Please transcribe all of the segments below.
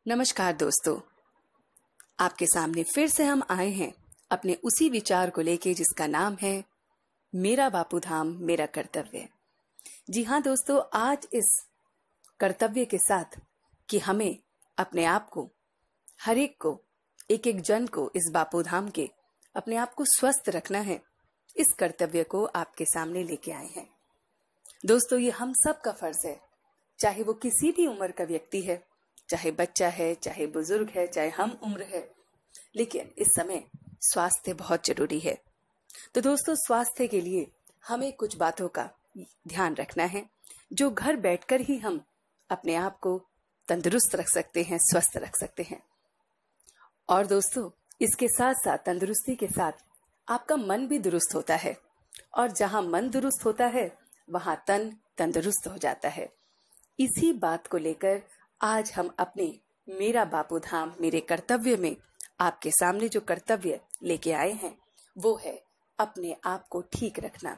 नमस्कार दोस्तों, आपके सामने फिर से हम आए हैं अपने उसी विचार को लेके जिसका नाम है मेरा बापू धाम मेरा कर्तव्य। जी हाँ दोस्तों, आज इस कर्तव्य के साथ कि हमें अपने आप को, हर एक को, एक एक जन को इस बापू धाम के अपने आप को स्वस्थ रखना है, इस कर्तव्य को आपके सामने लेके आए हैं। दोस्तों, ये हम सब का फर्ज है, चाहे वो किसी भी उम्र का व्यक्ति है, चाहे बच्चा है, चाहे बुजुर्ग है, चाहे हम उम्र है, लेकिन इस समय स्वास्थ्य बहुत जरूरी है। तो दोस्तों, स्वास्थ्य के लिए हमें कुछ बातों का ध्यान रखना है जो घर बैठकर ही हम अपने आप को तंदुरुस्त रख सकते हैं, स्वस्थ रख सकते हैं। और दोस्तों, इसके साथ साथ, तंदुरुस्ती के साथ आपका मन भी दुरुस्त होता है, और जहां मन दुरुस्त होता है वहां तन तंदुरुस्त हो जाता है। इसी बात को लेकर आज हम अपने मेरा बापू धाम मेरे कर्तव्य में आपके सामने जो कर्तव्य लेके आए हैं वो है अपने आप को ठीक रखना।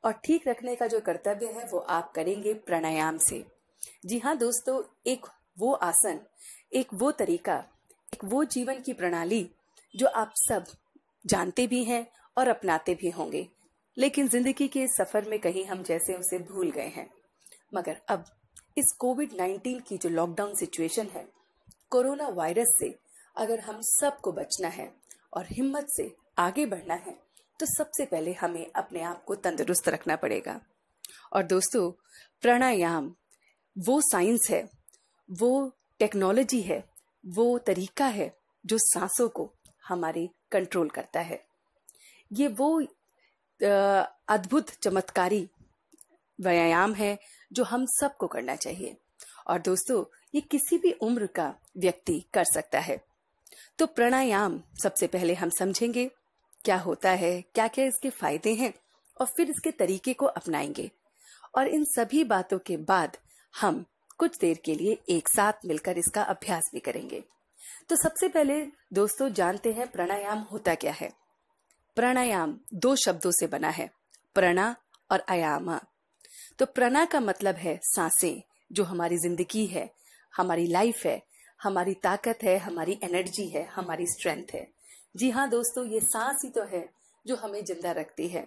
और ठीक रखने का जो कर्तव्य है वो आप करेंगे प्राणायाम से। जी हाँ दोस्तों, एक वो आसन, एक वो तरीका, एक वो जीवन की प्रणाली जो आप सब जानते भी हैं और अपनाते भी होंगे, लेकिन जिंदगी के सफर में कहीं हम जैसे उसे भूल गए हैं। मगर अब इस कोविड-19 की जो लॉकडाउन सिचुएशन है, कोरोना वायरस से अगर हम सबको बचना है और हिम्मत से आगे बढ़ना है तो सबसे पहले हमें अपने आप को तंदुरुस्त रखना पड़ेगा। और दोस्तों, प्राणायाम वो साइंस है, वो टेक्नोलॉजी है, वो तरीका है जो सांसों को हमारे कंट्रोल करता है। ये वो अद्भुत चमत्कारी व्यायाम है जो हम सबको करना चाहिए। और दोस्तों, ये किसी भी उम्र का व्यक्ति कर सकता है। तो प्राणायाम सबसे पहले हम समझेंगे क्या होता है, क्या क्या इसके फायदे हैं, और फिर इसके तरीके को अपनाएंगे। और इन सभी बातों के बाद हम कुछ देर के लिए एक साथ मिलकर इसका अभ्यास भी करेंगे। तो सबसे पहले दोस्तों, जानते हैं प्राणायाम होता क्या है। प्राणायाम दो शब्दों से बना है, प्रणा और आयामा। तो प्रणा का मतलब है सांसें, जो हमारी जिंदगी है, हमारी लाइफ है, हमारी ताकत है, हमारी एनर्जी है, हमारी स्ट्रेंथ है। जी हाँ दोस्तों, ये सांस ही तो है जो हमें जिंदा रखती है।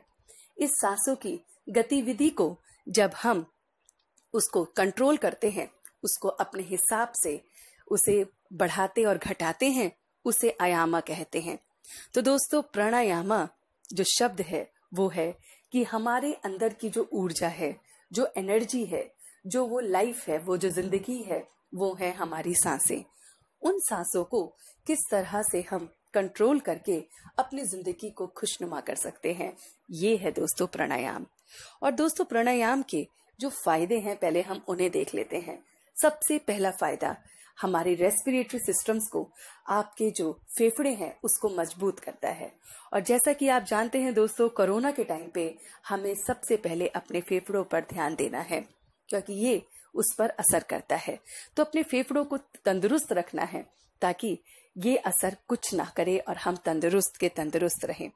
इस सांसों की गतिविधि को जब हम उसको कंट्रोल करते हैं, उसको अपने हिसाब से उसे बढ़ाते और घटाते हैं, उसे आयामा कहते हैं। तो दोस्तों, प्राणायामा जो शब्द है वो है कि हमारे अंदर की जो ऊर्जा है, जो एनर्जी है, जो वो लाइफ है, वो जो जिंदगी है, वो है हमारी सांसें। उन सांसों को किस तरह से हम कंट्रोल करके अपनी जिंदगी को खुशनुमा कर सकते हैं, ये है दोस्तों प्राणायाम। और दोस्तों, प्राणायाम के जो फायदे हैं पहले हम उन्हें देख लेते हैं। सबसे पहला फायदा, हमारे रेस्पिरेटरी सिस्टम्स को, आपके जो फेफड़े हैं उसको मजबूत करता है। और जैसा कि आप जानते हैं दोस्तों, कोरोना के टाइम पे हमें सबसे पहले अपने फेफड़ों पर ध्यान देना है, क्योंकि ये उस पर असर करता है। तो अपने फेफड़ों को तंदुरुस्त रखना है ताकि ये असर कुछ ना करे और हम तंदुरुस्त के तंदुरुस्त रहें।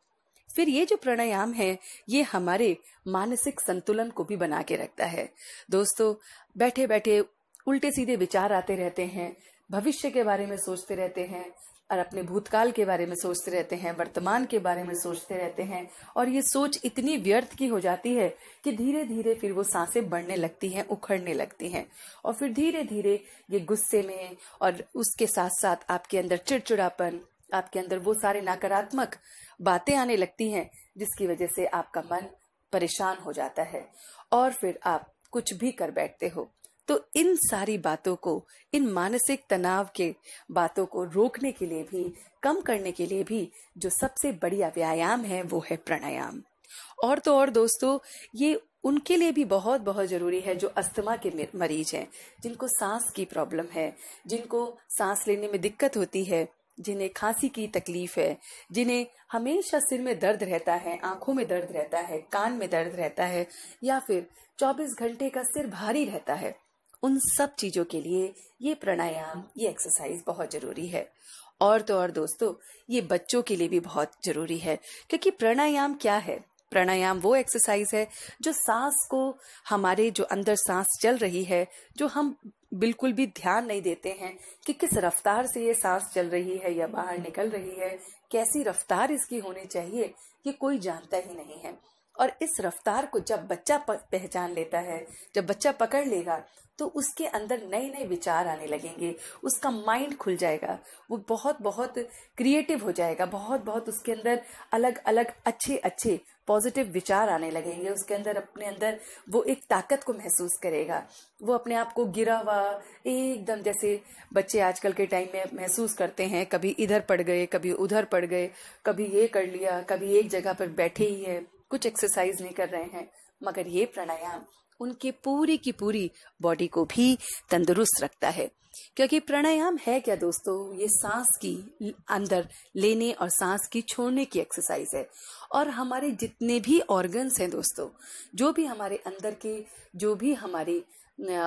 फिर ये जो प्राणायाम है ये हमारे मानसिक संतुलन को भी बना के रखता है। दोस्तों, बैठे बैठे उल्टे सीधे विचार आते रहते हैं, भविष्य के बारे में सोचते रहते हैं, और अपने भूतकाल के बारे में सोचते रहते हैं, वर्तमान के बारे में सोचते रहते हैं, और ये सोच इतनी व्यर्थ की हो जाती है कि धीरे धीरे फिर वो सांसें बढ़ने लगती हैं, उखड़ने लगती हैं, और फिर धीरे धीरे ये गुस्से में, और उसके साथ साथ आपके अंदर चिड़चिड़ापन, आपके अंदर वो सारे नकारात्मक बातें आने लगती हैं, जिसकी वजह से आपका मन परेशान हो जाता है और फिर आप कुछ भी कर बैठते हो। तो इन सारी बातों को, इन मानसिक तनाव के बातों को रोकने के लिए भी, कम करने के लिए भी जो सबसे बढ़िया व्यायाम है वो है प्राणायाम। और तो और दोस्तों, ये उनके लिए भी बहुत बहुत जरूरी है जो अस्थमा के मरीज हैं, जिनको सांस की प्रॉब्लम है, जिनको सांस लेने में दिक्कत होती है, जिन्हें खांसी की तकलीफ है, जिन्हें हमेशा सिर में दर्द रहता है, आंखों में दर्द रहता है, कान में दर्द रहता है, या फिर 24 घंटे का सिर भारी रहता है। उन सब चीजों के लिए ये प्राणायाम, ये एक्सरसाइज बहुत जरूरी है। और तो और दोस्तों, ये बच्चों के लिए भी बहुत जरूरी है, क्योंकि प्राणायाम क्या है, प्राणायाम वो एक्सरसाइज है जो सांस को, हमारे जो अंदर सांस चल रही है, जो हम बिल्कुल भी ध्यान नहीं देते हैं कि किस रफ्तार से ये सांस चल रही है या बाहर निकल रही है, कैसी रफ्तार इसकी होनी चाहिए, ये कोई जानता ही नहीं है। और इस रफ्तार को जब बच्चा पहचान लेता है, जब बच्चा पकड़ लेगा, तो उसके अंदर नए नए विचार आने लगेंगे, उसका माइंड खुल जाएगा, वो बहुत बहुत क्रिएटिव हो जाएगा, बहुत बहुत उसके अंदर अलग अलग अच्छे अच्छे पॉजिटिव विचार आने लगेंगे। उसके अंदर, अपने अंदर वो एक ताकत को महसूस करेगा। वो अपने आप को गिरा हुआ एकदम, जैसे बच्चे आजकल के टाइम में महसूस करते हैं, कभी इधर पड़ गए, कभी उधर पड़ गए, कभी ये कर लिया, कभी एक जगह पर बैठे ही है, कुछ एक्सरसाइज नहीं कर रहे हैं। मगर ये प्राणायाम उनकी पूरी की पूरी बॉडी को भी तंदुरुस्त रखता है। क्योंकि प्राणायाम है क्या दोस्तों, ये सांस की अंदर लेने और सांस की छोड़ने की एक्सरसाइज है। और हमारे जितने भी ऑर्गन्स हैं दोस्तों, जो भी हमारे अंदर के जो भी हमारे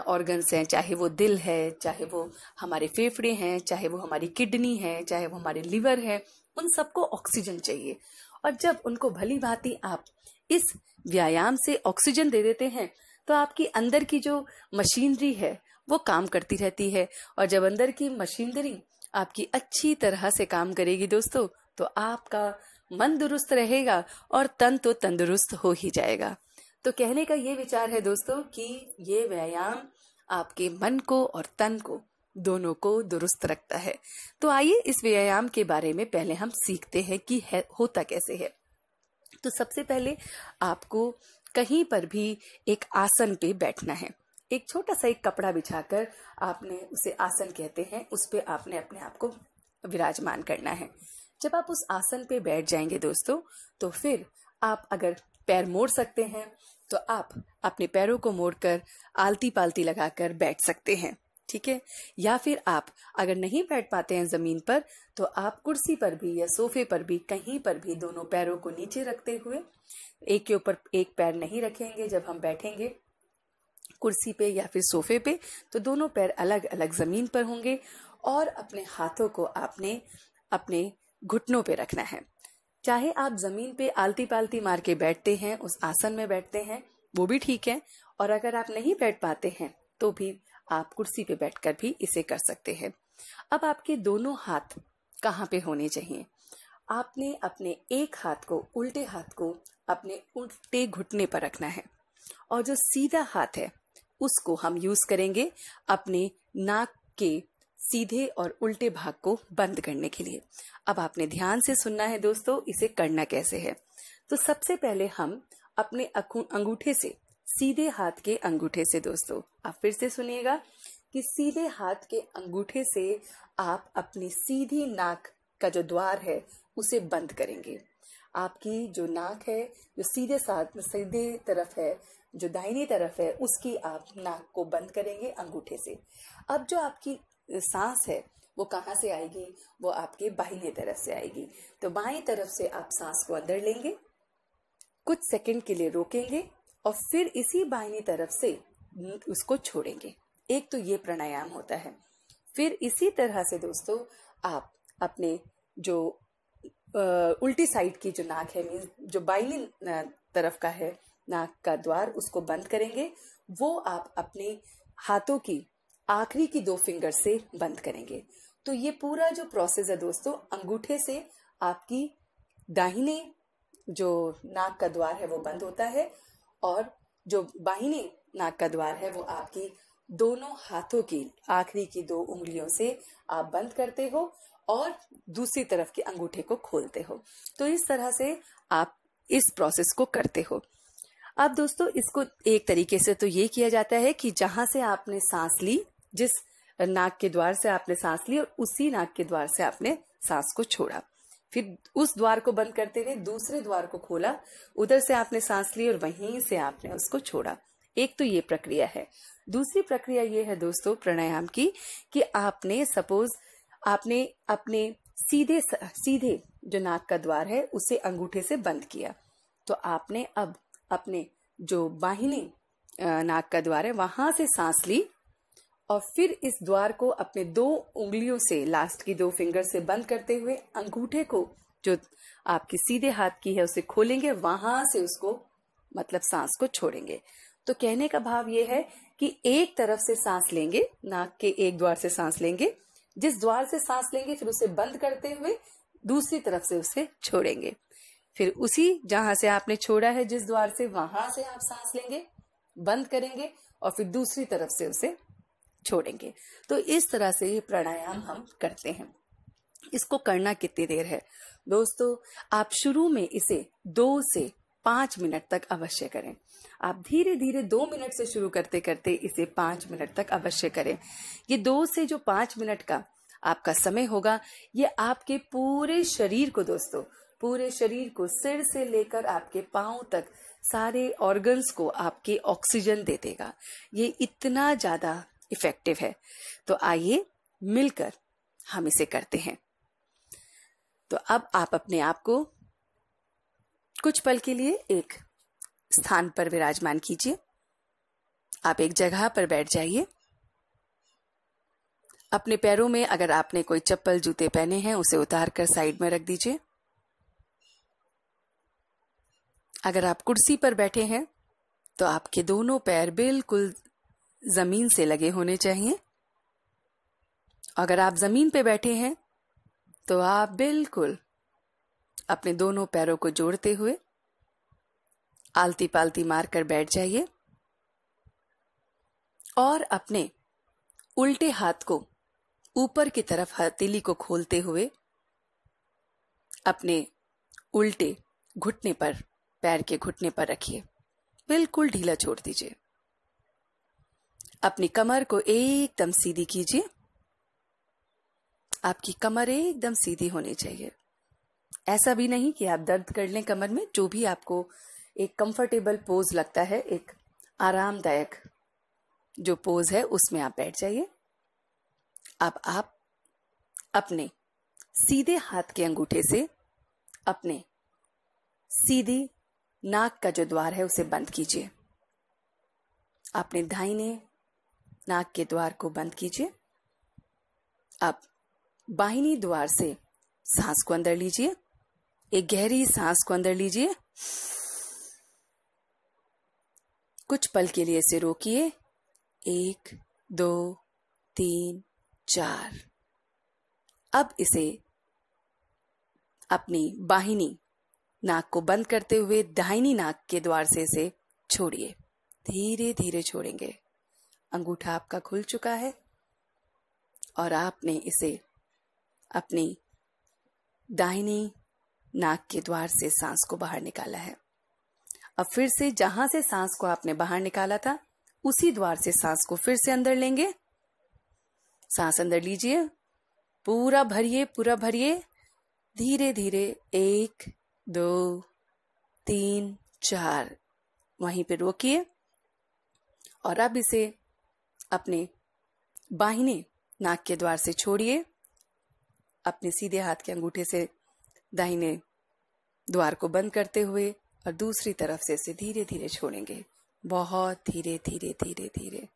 ऑर्गन्स हैं, चाहे वो दिल है, चाहे वो हमारे फेफड़े हैं, चाहे वो हमारी किडनी है, चाहे वो हमारे लिवर है, उन सबको ऑक्सीजन चाहिए। और जब उनको भली भांति आप इस व्यायाम से ऑक्सीजन दे देते हैं, तो आपकी अंदर की जो मशीनरी है वो काम करती रहती है। और जब अंदर की मशीनरी आपकी अच्छी तरह से काम करेगी दोस्तों, तो आपका मन दुरुस्त रहेगा और तन तो तंदुरुस्त हो ही जाएगा। तो कहने का ये विचार है दोस्तों कि ये व्यायाम आपके मन को और तन को, दोनों को दुरुस्त रखता है। तो आइए इस व्यायाम के बारे में पहले हम सीखते हैं कि होता कैसे है। तो सबसे पहले आपको कहीं पर भी एक आसन पे बैठना है। एक छोटा सा एक कपड़ा बिछाकर, आपने उसे आसन कहते हैं, उस पे आपने अपने आप को विराजमान करना है। जब आप उस आसन पे बैठ जाएंगे दोस्तों, तो फिर आप अगर पैर मोड़ सकते हैं तो आप अपने पैरों को मोड़कर आलती पालती लगाकर बैठ सकते हैं, ठीक है। या फिर आप अगर नहीं बैठ पाते हैं जमीन पर, तो आप कुर्सी पर भी या सोफे पर भी, कहीं पर भी दोनों पैरों को नीचे रखते हुए, एक के ऊपर एक पैर नहीं रखेंगे। जब हम बैठेंगे कुर्सी पे या फिर सोफे पे, तो दोनों पैर अलग अलग जमीन पर होंगे और अपने हाथों को आपने अपने घुटनों पे रखना है। चाहे आप जमीन पे आलती पालती मार के बैठते हैं, उस आसन में बैठते हैं, वो भी ठीक है। और अगर आप नहीं बैठ पाते हैं तो भी आप कुर्सी पे बैठकर भी इसे कर सकते हैं। अब आपके दोनों हाथ कहाँ पे होने चाहिए? आपने अपने एक हाथ को, उल्टे हाथ को अपने उल्टे घुटने पर रखना है, और जो सीधा हाथ है उसको हम यूज करेंगे अपने नाक के सीधे और उल्टे भाग को बंद करने के लिए। अब आपने ध्यान से सुनना है दोस्तों, इसे करना कैसे है। तो सबसे पहले हम अपने अंगूठे से, सीधे हाथ के अंगूठे से दोस्तों, आप फिर से सुनिएगा कि सीधे हाथ के अंगूठे से आप अपनी सीधी नाक का जो द्वार है उसे बंद करेंगे। आपकी जो नाक है, जो सीधे तरफ है, जो दाहिनी तरफ है, उसकी आप नाक को बंद करेंगे अंगूठे से। अब जो आपकी सांस है वो कहाँ से आएगी? वो आपके बाहिनी तरफ से आएगी। तो बाईं तरफ से आप सांस को अंदर लेंगे, कुछ सेकंड के लिए रोकेंगे और फिर इसी बाहिनी तरफ से उसको छोड़ेंगे। एक तो ये प्राणायाम होता है। फिर इसी तरह से दोस्तों आप अपने जो उल्टी साइड की जो नाक है, मीन्स जो बाईनी तरफ का है नाक का द्वार, उसको बंद करेंगे। वो आप अपने हाथों की आखिरी की 2 फिंगर से बंद करेंगे। तो ये पूरा जो प्रोसेस है दोस्तों, अंगूठे से आपकी दाहिने जो नाक का द्वार है वो बंद होता है, और जो बाहिनी नाक का द्वार है वो आपकी दोनों हाथों की आखिरी की 2 उंगलियों से आप बंद करते हो और दूसरी तरफ के अंगूठे को खोलते हो। तो इस तरह से आप इस प्रोसेस को करते हो। अब दोस्तों इसको एक तरीके से तो ये किया जाता है कि जहां से आपने सांस ली, जिस नाक के द्वार से आपने सांस ली, और उसी नाक के द्वार से आपने सांस को छोड़ा, फिर उस द्वार को बंद करते हुए दूसरे द्वार को खोला, उधर से आपने सांस ली और वहीं से आपने उसको छोड़ा। एक तो ये प्रक्रिया है। दूसरी प्रक्रिया ये है दोस्तों प्राणायाम की कि आपने सपोज आपने अपने सीधे जो नाक का द्वार है उसे अंगूठे से बंद किया, तो आपने अब अपने जो बाहिनी नाक का द्वार है वहां से सांस ली और फिर इस द्वार को अपने 2 उंगलियों से, लास्ट की 2 फिंगर से बंद करते हुए अंगूठे को जो आपके सीधे हाथ की है उसे खोलेंगे, वहां से उसको मतलब सांस को छोड़ेंगे। तो कहने का भाव ये है कि एक तरफ से सांस लेंगे, नाक के एक द्वार से सांस लेंगे, जिस द्वार से सांस लेंगे फिर उसे बंद करते हुए दूसरी तरफ से उसे छोड़ेंगे। फिर उसी जहां से आपने छोड़ा है जिस द्वार से, वहां से आप सांस लेंगे, बंद करेंगे और फिर दूसरी तरफ से उसे छोड़ेंगे। तो इस तरह से ये प्राणायाम हम करते हैं। इसको करना कितनी देर है दोस्तों? आप शुरू में इसे 2 से 5 मिनट तक अवश्य करें। आप धीरे धीरे 2 मिनट से शुरू करते करते इसे 5 मिनट तक अवश्य करें। ये 2 से जो 5 मिनट का आपका समय होगा, ये आपके पूरे शरीर को दोस्तों, पूरे शरीर को सिर से लेकर आपके पांव तक सारे ऑर्गन्स को आपके ऑक्सीजन दे देगा। ये इतना ज्यादा इफेक्टिव है। तो आइए मिलकर हम इसे करते हैं। तो अब आप अपने आप को कुछ पल के लिए एक स्थान पर विराजमान कीजिए। आप एक जगह पर बैठ जाइए। अपने पैरों में अगर आपने कोई चप्पल जूते पहने हैं उसे उतार कर साइड में रख दीजिए। अगर आप कुर्सी पर बैठे हैं तो आपके दोनों पैर बिल्कुल जमीन से लगे होने चाहिए। अगर आप जमीन पे बैठे हैं तो आप बिल्कुल अपने दोनों पैरों को जोड़ते हुए आलती पालती मारकर बैठ जाइए और अपने उल्टे हाथ को ऊपर की तरफ हथेली को खोलते हुए अपने उल्टे घुटने पर, पैर के घुटने पर रखिए। बिल्कुल ढीला छोड़ दीजिए। अपनी कमर को एकदम सीधी कीजिए। आपकी कमर एकदम सीधी होनी चाहिए। ऐसा भी नहीं कि आप दर्द कर लें कमर में। जो भी आपको एक कंफर्टेबल पोज लगता है, एक आरामदायक जो पोज है, उसमें आप बैठ जाइए। अब आप अपने सीधे हाथ के अंगूठे से अपने सीधी नाक का जो द्वार है उसे बंद कीजिए। अपने दाहिने नाक के द्वार को बंद कीजिए। अब बाहिनी द्वार से सांस को अंदर लीजिए। एक गहरी सांस को अंदर लीजिए। कुछ पल के लिए इसे रोकिए। 1, 2, 3, 4। अब इसे अपनी बाहिनी नाक को बंद करते हुए दाहिनी नाक के द्वार से इसे छोड़िए। धीरे धीरे छोड़ेंगे। अंगूठा आपका खुल चुका है और आपने इसे अपनी दाहिनी नाक के द्वार से सांस को बाहर निकाला है। अब फिर से जहां से सांस को आपने बाहर निकाला था उसी द्वार से सांस को फिर से अंदर लेंगे। सांस अंदर लीजिए, पूरा भरिए, पूरा भरिए। धीरे धीरे 1, 2, 3, 4 वहीं पे रोकिए और अब इसे अपने बाहिने नाक के द्वार से छोड़िए। अपने सीधे हाथ के अंगूठे से दाहिने द्वार को बंद करते हुए और दूसरी तरफ से इसे धीरे धीरे छोड़ेंगे। बहुत धीरे धीरे धीरे धीरे।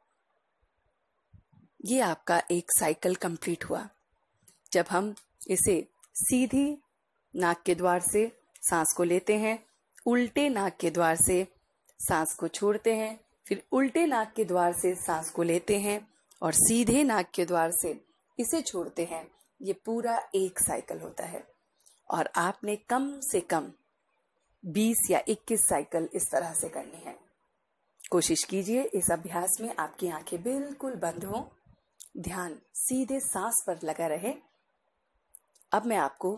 ये आपका एक साइकिल कंप्लीट हुआ। जब हम इसे सीधी नाक के द्वार से सांस को लेते हैं, उल्टे नाक के द्वार से सांस को छोड़ते हैं, फिर उल्टे नाक के द्वार से सांस को लेते हैं और सीधे नाक के द्वार से इसे छोड़ते हैं, ये पूरा एक साइकिल होता है। और आपने कम से कम 20 या 21 साइकिल इस तरह से करनी है। कोशिश कीजिए इस अभ्यास में आपकी आंखें बिल्कुल बंद हों, ध्यान सीधे सांस पर लगा रहे। अब मैं आपको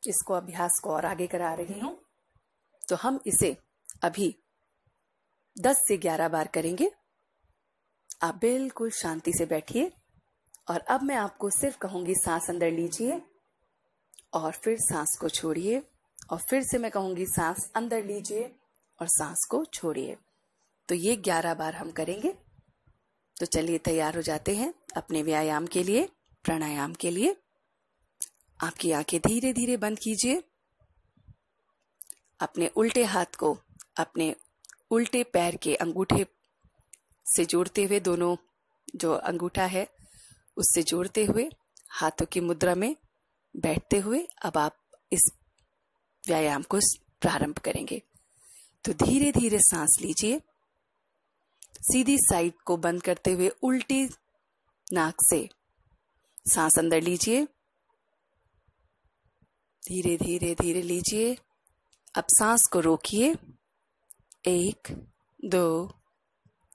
इसको अभ्यास को और आगे करा रही हूं। तो हम इसे अभी 10 से 11 बार करेंगे। आप बिल्कुल शांति से बैठिए और अब मैं आपको सिर्फ कहूंगी सांस अंदर लीजिए और फिर सांस को छोड़िए और फिर से मैं कहूंगी सांस अंदर लीजिए और सांस को छोड़िए। तो ये 11 बार हम करेंगे। तो चलिए तैयार हो जाते हैं अपने व्यायाम के लिए, प्राणायाम के लिए। आपकी आंखें धीरे धीरे बंद कीजिए। अपने उल्टे हाथ को अपने उल्टे पैर के अंगूठे से जोड़ते हुए, दोनों जो अंगूठा है उससे जोड़ते हुए हाथों की मुद्रा में बैठते हुए अब आप इस व्यायाम को प्रारंभ करेंगे। तो धीरे धीरे सांस लीजिए, सीधी साइड को बंद करते हुए उल्टी नाक से सांस अंदर लीजिए, धीरे धीरे धीरे लीजिए। अब सांस को रोकिए, 1 2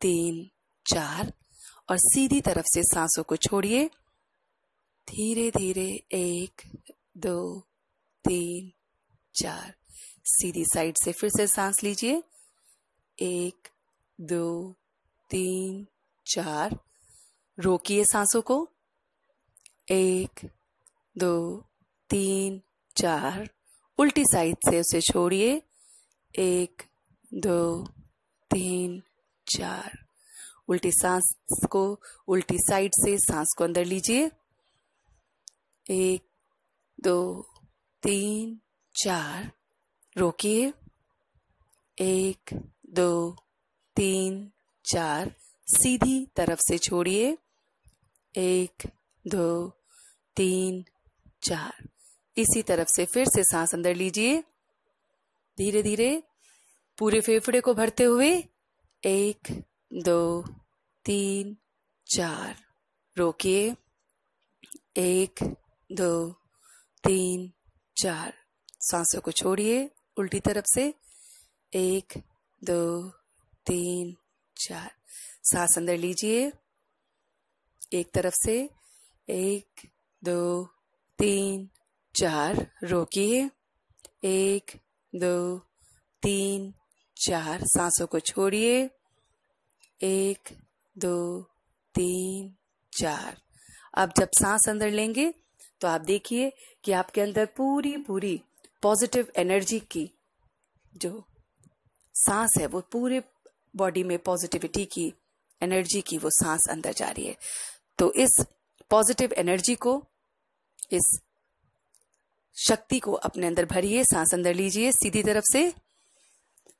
3 4 और सीधी तरफ से सांसों को छोड़िए, धीरे धीरे 1 2 3 4। सीधी साइड से फिर से सांस लीजिए, 1 2 3 4। रोकिए सांसों को, 1 2 3 4। उल्टी साइड से उसे छोड़िए, 1 2 3 4। उल्टी सांस को उल्टी साइड से सांस को अंदर लीजिए, 1 2 3 4। रोकिए, 1 2 3 4। सीधी तरफ से छोड़िए, 1 2 3 4। इसी तरफ से फिर से सांस अंदर लीजिए, धीरे धीरे पूरे फेफड़े को भरते हुए, 1 2 3 4। रोकिए, 1 2 3 4। सांसों को छोड़िए उल्टी तरफ से, 1 2 3 4। सांस अंदर लीजिए एक तरफ से, 1 2 3 4। रोकिए, 1 2 3 4। सांसों को छोड़िए, 1 2 3 4। अब जब सांस अंदर लेंगे तो आप देखिए कि आपके अंदर पूरी पूरी पॉजिटिव एनर्जी की जो सांस है, वो पूरे बॉडी में पॉजिटिविटी की एनर्जी की वो सांस अंदर जा रही है। तो इस पॉजिटिव एनर्जी को, इस शक्ति को अपने अंदर भरिए। सांस अंदर लीजिए, सीधी तरफ से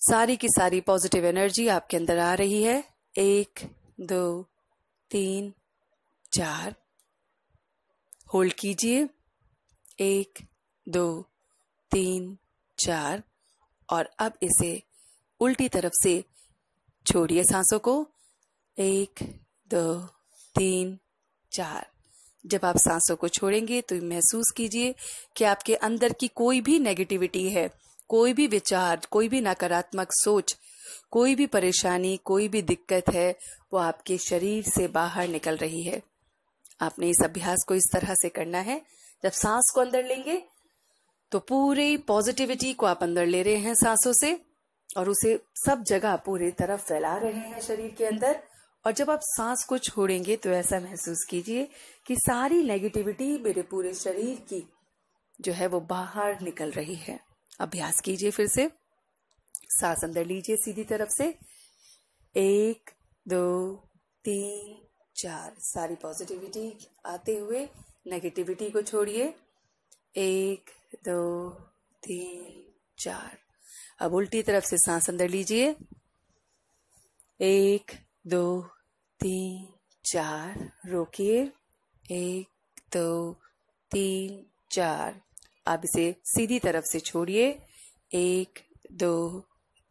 सारी की सारी पॉजिटिव एनर्जी आपके अंदर आ रही है। 1 2 3 4। होल्ड कीजिए, 1 2 3 4। और अब इसे उल्टी तरफ से छोड़िए सांसों को, 1 2 3 4। जब आप सांसों को छोड़ेंगे तो महसूस कीजिए कि आपके अंदर की कोई भी नेगेटिविटी है, कोई भी विचार, कोई भी नकारात्मक सोच, कोई भी परेशानी, कोई भी दिक्कत है, वो आपके शरीर से बाहर निकल रही है। आपने इस अभ्यास को इस तरह से करना है। जब सांस को अंदर लेंगे तो पूरी पॉजिटिविटी को आप अंदर ले रहे हैं सांसों से और उसे सब जगह पूरी तरफ फैला रहे हैं शरीर के अंदर। और जब आप सांस को छोड़ेंगे तो ऐसा महसूस कीजिए कि सारी नेगेटिविटी मेरे पूरे शरीर की जो है वो बाहर निकल रही है। अभ्यास कीजिए फिर से। सांस अंदर लीजिए सीधी तरफ से, 1 2 3 4। सारी पॉजिटिविटी आते हुए नेगेटिविटी को छोड़िए, 1 2 3 4। अब उल्टी तरफ से सांस अंदर लीजिए, 1 2 3 4। रोकिए, 1 2 3 4। अब इसे सीधी तरफ से छोड़िए, 1 2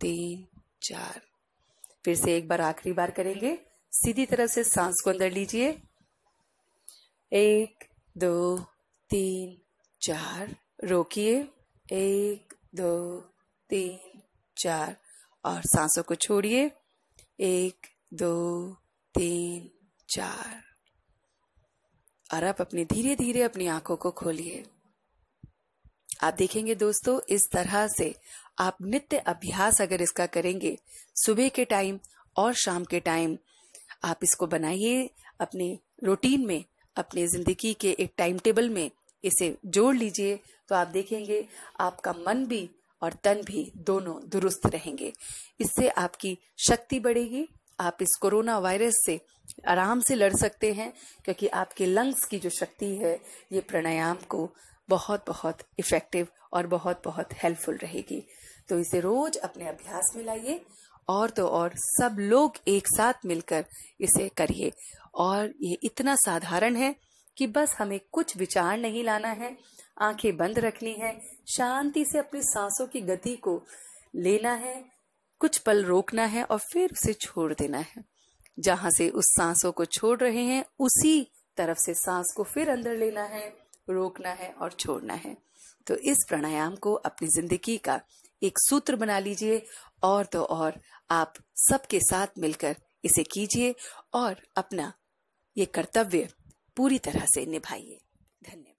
3 4। फिर से एक बार, आखिरी बार करेंगे। सीधी तरफ से सांस को अंदर लीजिए, 1 2 3 4। रोकिए, 1 2 3 4। और सांसों को छोड़िए, 1 2 3 4। और अब अपनी धीरे धीरे अपनी आंखों को खोलिए। आप देखेंगे दोस्तों, इस तरह से आप नित्य अभ्यास अगर इसका करेंगे, सुबह के टाइम और शाम के टाइम आप इसको बनाइए अपने रूटीन में, अपने जिंदगी के एक टाइम टेबल में इसे जोड़ लीजिए, तो आप देखेंगे आपका मन भी और तन भी दोनों दुरुस्त रहेंगे। इससे आपकी शक्ति बढ़ेगी। आप इस कोरोना वायरस से आराम से लड़ सकते हैं, क्योंकि आपके लंग्स की जो शक्ति है ये प्राणायाम को बहुत बहुत इफेक्टिव और बहुत बहुत हेल्पफुल रहेगी। तो इसे रोज अपने अभ्यास में लाइए, और तो और सब लोग एक साथ मिलकर इसे करिए। और ये इतना साधारण है कि बस हमें कुछ विचार नहीं लाना है, आंखें बंद रखनी है, शांति से अपनी सांसों की गति को लेना है, कुछ पल रोकना है और फिर उसे छोड़ देना है। जहां से उस सांसों को छोड़ रहे हैं उसी तरफ से सांस को फिर अंदर लेना है, रोकना है और छोड़ना है। तो इस प्राणायाम को अपनी जिंदगी का एक सूत्र बना लीजिए और तो और आप सबके साथ मिलकर इसे कीजिए और अपना ये कर्तव्य पूरी तरह से निभाइए। धन्यवाद।